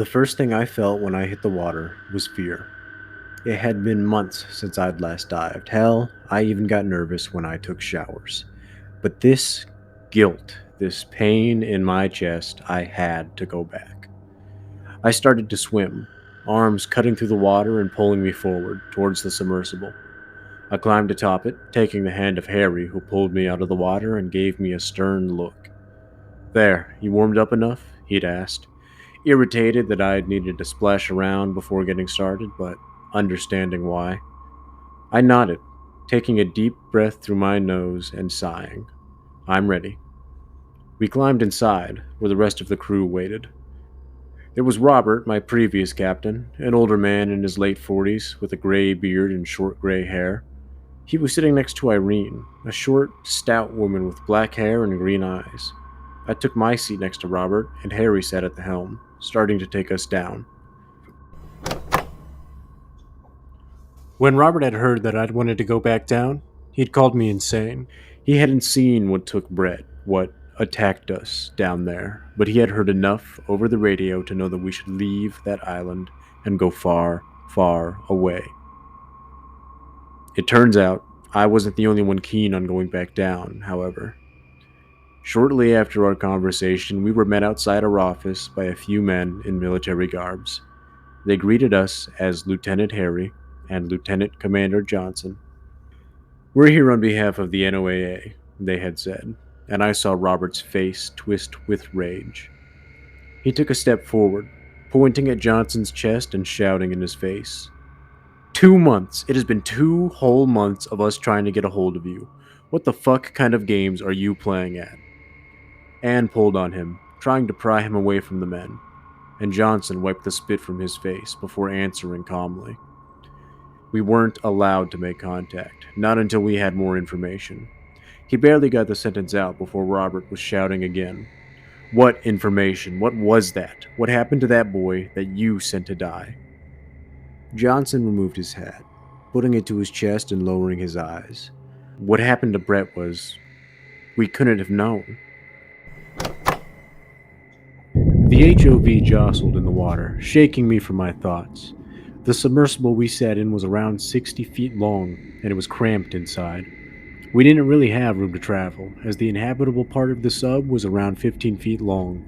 The first thing I felt when I hit the water was fear. It had been months since I'd last dived. Hell, I even got nervous when I took showers. But this guilt, this pain in my chest, I had to go back. I started to swim, arms cutting through the water and pulling me forward towards the submersible. I climbed atop it, taking the hand of Harry, who pulled me out of the water and gave me a stern look. "There, you warmed up enough?" he'd asked, irritated that I had needed to splash around before getting started, but understanding why. I nodded, taking a deep breath through my nose and sighing. "I'm ready." We climbed inside, where the rest of the crew waited. There was Robert, my previous captain, an older man in his late 40s with a gray beard and short gray hair. He was sitting next to Irene, a short, stout woman with black hair and green eyes. I took my seat next to Robert, and Harry sat at the helm, starting to take us down. When Robert had heard that I'd wanted to go back down, he'd called me insane. He hadn't seen what took Brett, what attacked us down there, but he had heard enough over the radio to know that we should leave that island and go far, far away. It turns out I wasn't the only one keen on going back down, however. Shortly after our conversation, we were met outside our office by a few men in military garbs. They greeted us as Lieutenant Harry and Lieutenant Commander Johnson. "We're here on behalf of the NOAA," they had said, and I saw Robert's face twist with rage. He took a step forward, pointing at Johnson's chest and shouting in his face. 2 months! It has been 2 whole months of us trying to get a hold of you. What the fuck kind of games are you playing at?" Anne pulled on him, trying to pry him away from the men, and Johnson wiped the spit from his face before answering calmly. We weren't allowed to make contact, not until we had more information. He barely got the sentence out before Robert was shouting again. "What information? What was that? What happened to that boy that you sent to die?" Johnson removed his hat, putting it to his chest and lowering his eyes. "What happened to Brett was... we couldn't have known." The HOV jostled in the water, shaking me from my thoughts. The submersible we sat in was around 60 feet long, and it was cramped inside. We didn't really have room to travel, as the inhabitable part of the sub was around 15 feet long.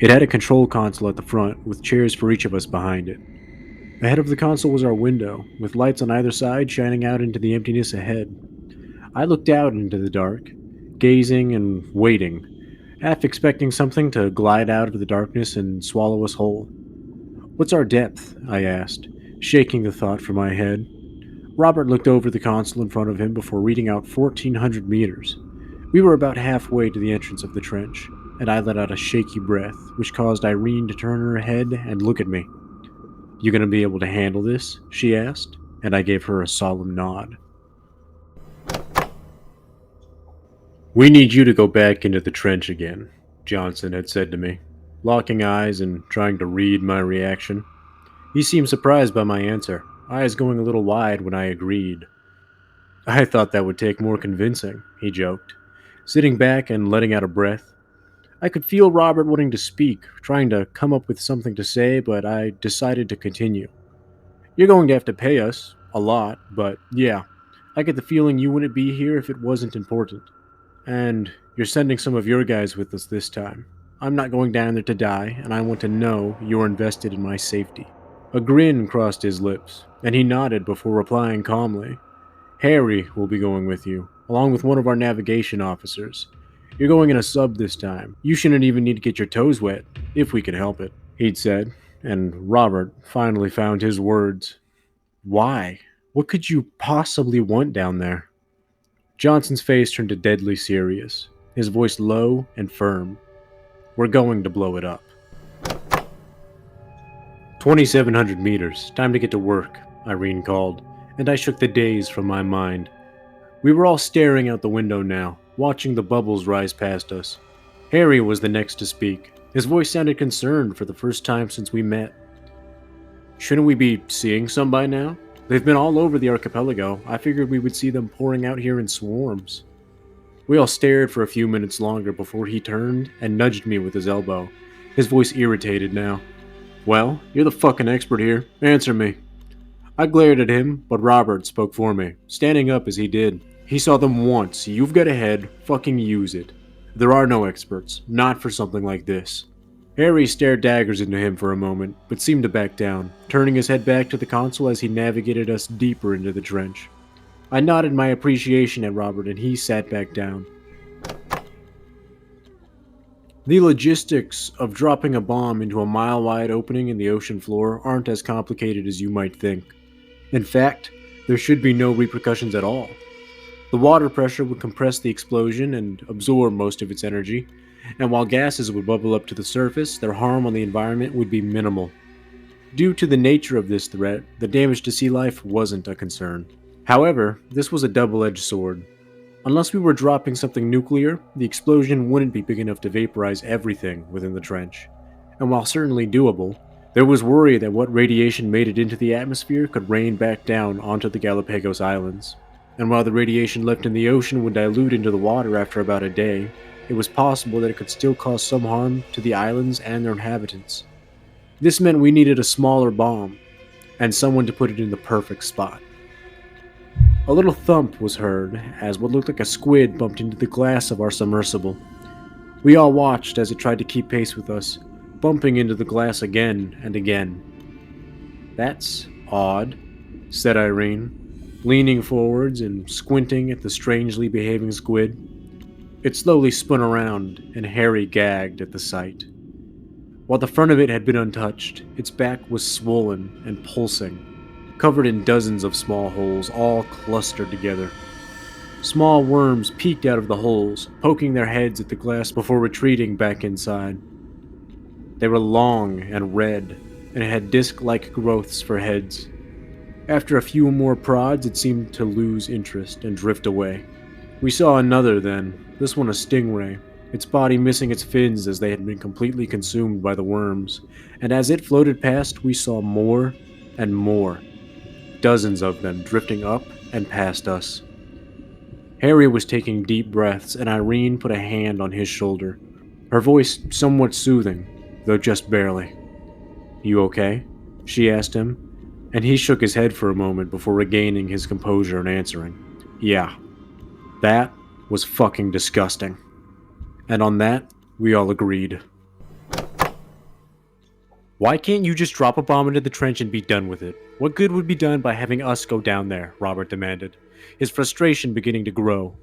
It had a control console at the front, with chairs for each of us behind it. Ahead of the console was our window, with lights on either side shining out into the emptiness ahead. I looked out into the dark, gazing and waiting, half expecting something to glide out of the darkness and swallow us whole. "What's our depth?" I asked, shaking the thought from my head. Robert looked over the console in front of him before reading out 1,400 meters. We were about halfway to the entrance of the trench, and I let out a shaky breath, which caused Irene to turn her head and look at me. "You gonna be able to handle this?" she asked, and I gave her a solemn nod. "We need you to go back into the trench again," Johnson had said to me, locking eyes and trying to read my reaction. He seemed surprised by my answer, eyes going a little wide when I agreed. "I thought that would take more convincing," he joked, sitting back and letting out a breath. I could feel Robert wanting to speak, trying to come up with something to say, but I decided to continue. "You're going to have to pay us, a lot, but yeah, I get the feeling you wouldn't be here if it wasn't important. And you're sending some of your guys with us this time. I'm not going down there to die, and I want to know you're invested in my safety." A grin crossed his lips, and he nodded before replying calmly. "Harry will be going with you, along with one of our navigation officers. You're going in a sub this time. You shouldn't even need to get your toes wet, if we can help it," he'd said, and Robert finally found his words. "Why? What could you possibly want down there?" Johnson's face turned to deadly serious, his voice low and firm. "We're going to blow it up." 2,700 meters. Time to get to work, Irene called, and I shook the daze from my mind. We were all staring out the window now, watching the bubbles rise past us. Harry was the next to speak. His voice sounded concerned for the first time since we met. "Shouldn't we be seeing some by now? They've been all over the archipelago. I figured we would see them pouring out here in swarms." We all stared for a few minutes longer before he turned and nudged me with his elbow, his voice irritated now. Well, you're the fucking expert here. Answer me. I glared at him, but Robert spoke for me, standing up as he did. He saw them once. You've got a head. Fucking use it. There are no experts. Not for something like this. Harry stared daggers into him for a moment, but seemed to back down, turning his head back to the console as he navigated us deeper into the trench. I nodded my appreciation at Robert and he sat back down. The logistics of dropping a bomb into a mile-wide opening in the ocean floor aren't as complicated as you might think. In fact, there should be no repercussions at all. The water pressure would compress the explosion and absorb most of its energy, and while gases would bubble up to the surface, their harm on the environment would be minimal. Due to the nature of this threat, the damage to sea life wasn't a concern. However, this was a double-edged sword. Unless we were dropping something nuclear, the explosion wouldn't be big enough to vaporize everything within the trench. And while certainly doable, there was worry that what radiation made it into the atmosphere could rain back down onto the Galapagos Islands. And while the radiation left in the ocean would dilute into the water after about a day, it was possible that it could still cause some harm to the islands and their inhabitants. This meant we needed a smaller bomb, and someone to put it in the perfect spot. A little thump was heard as what looked like a squid bumped into the glass of our submersible. We all watched as it tried to keep pace with us, bumping into the glass again and again. "That's odd," said Irene, leaning forwards and squinting at the strangely behaving squid. It slowly spun around, and Harry gagged at the sight. While the front of it had been untouched, its back was swollen and pulsing, covered in dozens of small holes, all clustered together. Small worms peeked out of the holes, poking their heads at the glass before retreating back inside. They were long and red, and had disc-like growths for heads. After a few more prods, it seemed to lose interest and drift away. We saw another then, this one a stingray, its body missing its fins as they had been completely consumed by the worms, and as it floated past, we saw more and more. Dozens of them drifting up and past us. Harry was taking deep breaths, and Irene put a hand on his shoulder, her voice somewhat soothing, though just barely. "You okay?" she asked him, and he shook his head for a moment before regaining his composure and answering, "Yeah, that was fucking disgusting." And on that, we all agreed. "Why can't you just drop a bomb into the trench and be done with it? What good would be done by having us go down there?" Robert demanded, his frustration beginning to grow.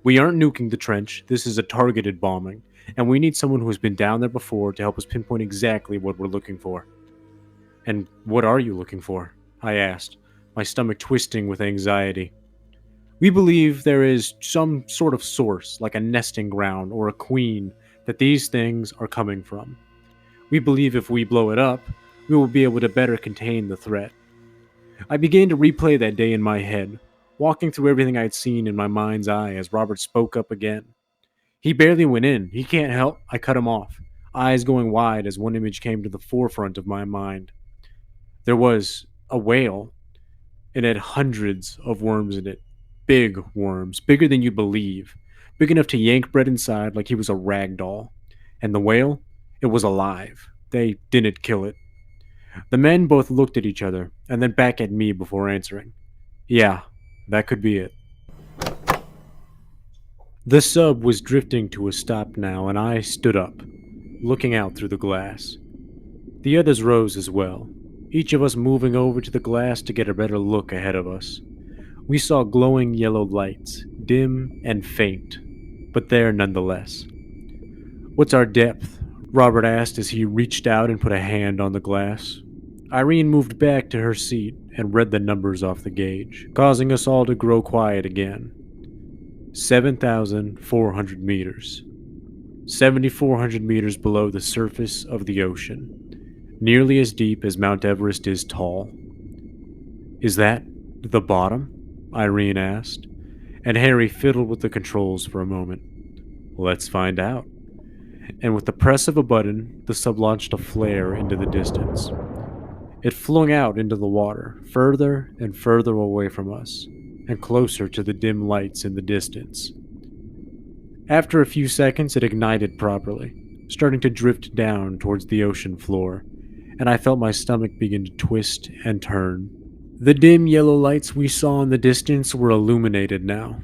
"We aren't nuking the trench, this is a targeted bombing, and we need someone who has been down there before to help us pinpoint exactly what we're looking for." "And what are you looking for?" I asked, my stomach twisting with anxiety. "We believe there is some sort of source, like a nesting ground or a queen, that these things are coming from. We believe if we blow it up, we will be able to better contain the threat." I began to replay that day in my head, walking through everything I'd seen in my mind's eye as Robert spoke up again. "He barely went in. He can't help." I cut him off, eyes going wide as one image came to the forefront of my mind. There was a whale. It had hundreds of worms in it. Big worms, bigger than you'd believe. Big enough to yank Brett inside like he was a rag doll. And the whale? It was alive. They didn't kill it. The men both looked at each other, and then back at me before answering. "Yeah, that could be it." The sub was drifting to a stop now, and I stood up, looking out through the glass. The others rose as well, each of us moving over to the glass to get a better look ahead of us. We saw glowing yellow lights, dim and faint, but there nonetheless. "What's our depth?" Robert asked as he reached out and put a hand on the glass. Irene moved back to her seat and read the numbers off the gauge, causing us all to grow quiet again. 7,400 meters. 7,400 meters below the surface of the ocean, nearly as deep as Mount Everest is tall. "Is that the bottom?" Irene asked, and Harry fiddled with the controls for a moment. "Let's find out." And with the press of a button, the sub launched a flare into the distance. It flung out into the water, further and further away from us, and closer to the dim lights in the distance. After a few seconds, it ignited properly, starting to drift down towards the ocean floor, and I felt my stomach begin to twist and turn. The dim yellow lights we saw in the distance were illuminated now.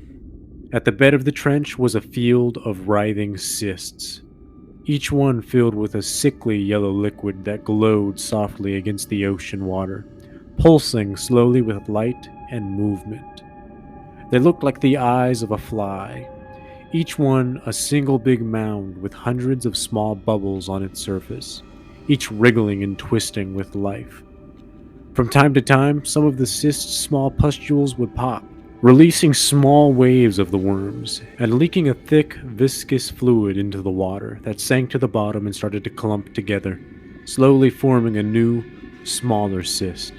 At the bed of the trench was a field of writhing cysts, each one filled with a sickly yellow liquid that glowed softly against the ocean water, pulsing slowly with light and movement. They looked like the eyes of a fly, each one a single big mound with hundreds of small bubbles on its surface, each wriggling and twisting with life. From time to time, some of the cyst's small pustules would pop, releasing small waves of the worms and leaking a thick, viscous fluid into the water that sank to the bottom and started to clump together, slowly forming a new, smaller cyst.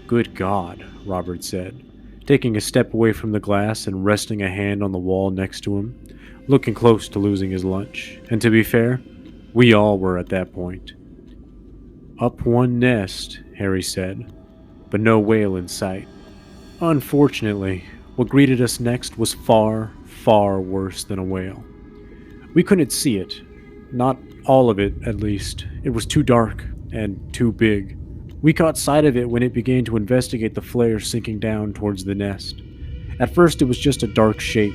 "Good God," Robert said, taking a step away from the glass and resting a hand on the wall next to him, looking close to losing his lunch. And to be fair, we all were at that point. "Up one nest," Harry said, "but no whale in sight." Unfortunately, what greeted us next was far, far worse than a whale. We couldn't see it. Not all of it, at least. It was too dark and too big. We caught sight of it when it began to investigate the flare sinking down towards the nest. At first, it was just a dark shape,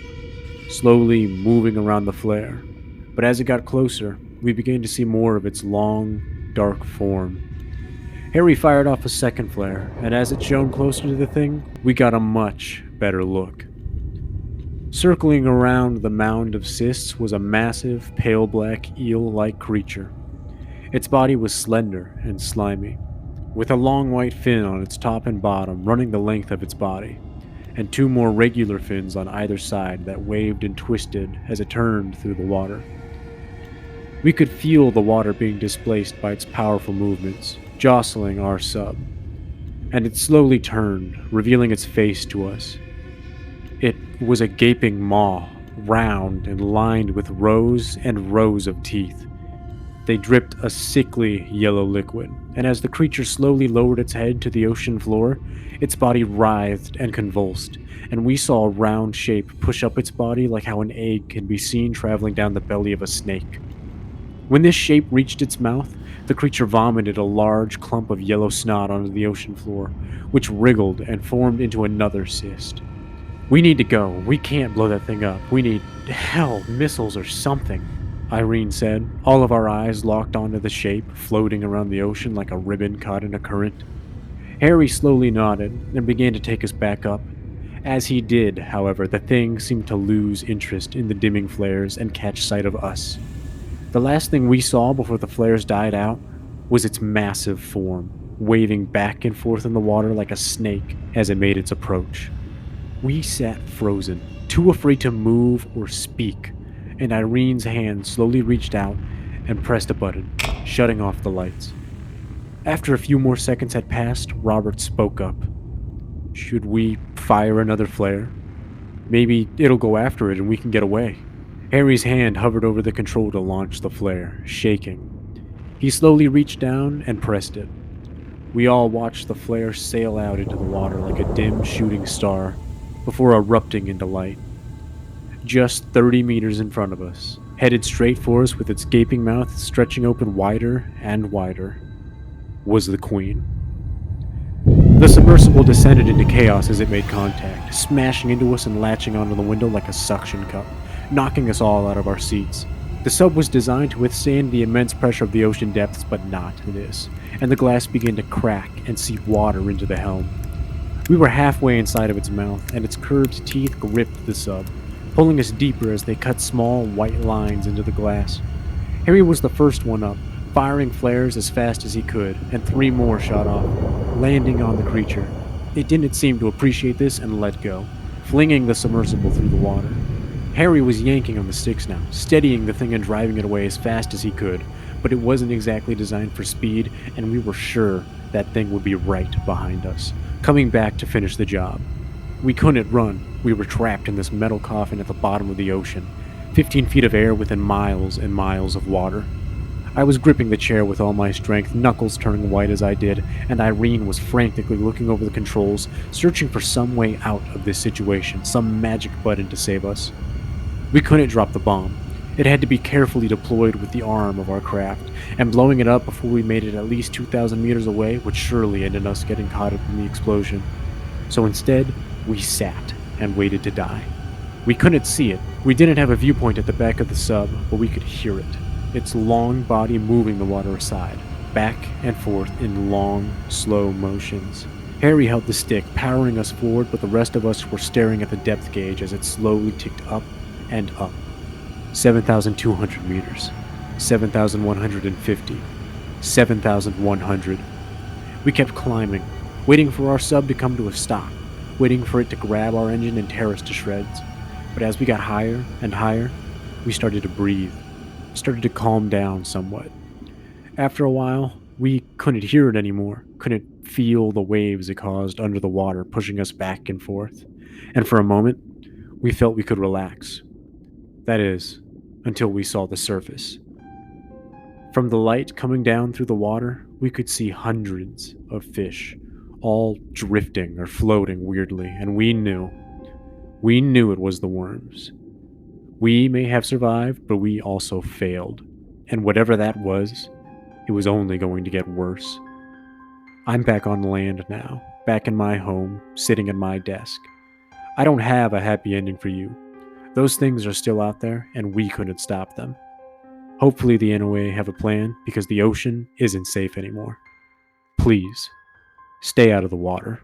slowly moving around the flare. But as it got closer, we began to see more of its long, dark form. Harry fired off a second flare, and as it shone closer to the thing, we got a much better look. Circling around the mound of cysts was a massive, pale black eel-like creature. Its body was slender and slimy, with a long white fin on its top and bottom running the length of its body, and two more regular fins on either side that waved and twisted as it turned through the water. We could feel the water being displaced by its powerful movements, jostling our sub, and it slowly turned, revealing its face to us. It was a gaping maw, round and lined with rows and rows of teeth. They dripped a sickly yellow liquid, and as the creature slowly lowered its head to the ocean floor, its body writhed and convulsed, and we saw a round shape push up its body like how an egg can be seen traveling down the belly of a snake. When this shape reached its mouth, the creature vomited a large clump of yellow snot onto the ocean floor, which wriggled and formed into another cyst. "We need to go. We can't blow that thing up. We need, hell, missiles or something," Irene said, all of our eyes locked onto the shape floating around the ocean like a ribbon caught in a current. Harry slowly nodded and began to take us back up. As he did, however, the thing seemed to lose interest in the dimming flares and catch sight of us. The last thing we saw before the flares died out was its massive form, waving back and forth in the water like a snake as it made its approach. We sat frozen, too afraid to move or speak, and Irene's hand slowly reached out and pressed a button, shutting off the lights. After a few more seconds had passed, Robert spoke up. "Should we fire another flare? Maybe it'll go after it and we can get away." Harry's hand hovered over the control to launch the flare, shaking. He slowly reached down and pressed it. We all watched the flare sail out into the water like a dim shooting star before erupting into light. Just 30 meters in front of us, headed straight for us with its gaping mouth stretching open wider and wider, was the Queen. The submersible descended into chaos as it made contact, smashing into us and latching onto the window like a suction cup, knocking us all out of our seats. The sub was designed to withstand the immense pressure of the ocean depths, but not this, and the glass began to crack and seep water into the helm. We were halfway inside of its mouth, and its curved teeth gripped the sub, pulling us deeper as they cut small white lines into the glass. Harry was the first one up, firing flares as fast as he could, and 3 more shot off, landing on the creature. It didn't seem to appreciate this and let go, flinging the submersible through the water. Harry was yanking on the sticks now, steadying the thing and driving it away as fast as he could, but it wasn't exactly designed for speed, and we were sure that thing would be right behind us, coming back to finish the job. We couldn't run. We were trapped in this metal coffin at the bottom of the ocean, 15 feet of air within miles and miles of water. I was gripping the chair with all my strength, knuckles turning white as I did, and Irene was frantically looking over the controls, searching for some way out of this situation, some magic button to save us. We couldn't drop the bomb. It had to be carefully deployed with the arm of our craft, and blowing it up before we made it at least 2,000 meters away would surely end in us getting caught up in the explosion. So instead, we sat and waited to die. We couldn't see it. We didn't have a viewpoint at the back of the sub, but we could hear it. Its long body moving the water aside, back and forth in long, slow motions. Harry held the stick, powering us forward, but the rest of us were staring at the depth gauge as it slowly ticked up and up. 7,200 meters, 7,150, 7,100. We kept climbing, waiting for our sub to come to a stop, waiting for it to grab our engine and tear us to shreds. But as we got higher and higher, we started to breathe, started to calm down somewhat. After a while, we couldn't hear it anymore, couldn't feel the waves it caused under the water pushing us back and forth. And for a moment, we felt we could relax. That is, until we saw the surface. From the light coming down through the water, we could see hundreds of fish, all drifting or floating weirdly, and we knew it was the worms. We may have survived, but we also failed. And whatever that was, it was only going to get worse. I'm back on land now, back in my home, sitting at my desk. I don't have a happy ending for you. Those things are still out there, and we couldn't stop them. Hopefully the NOA have a plan, because the ocean isn't safe anymore. Please, stay out of the water.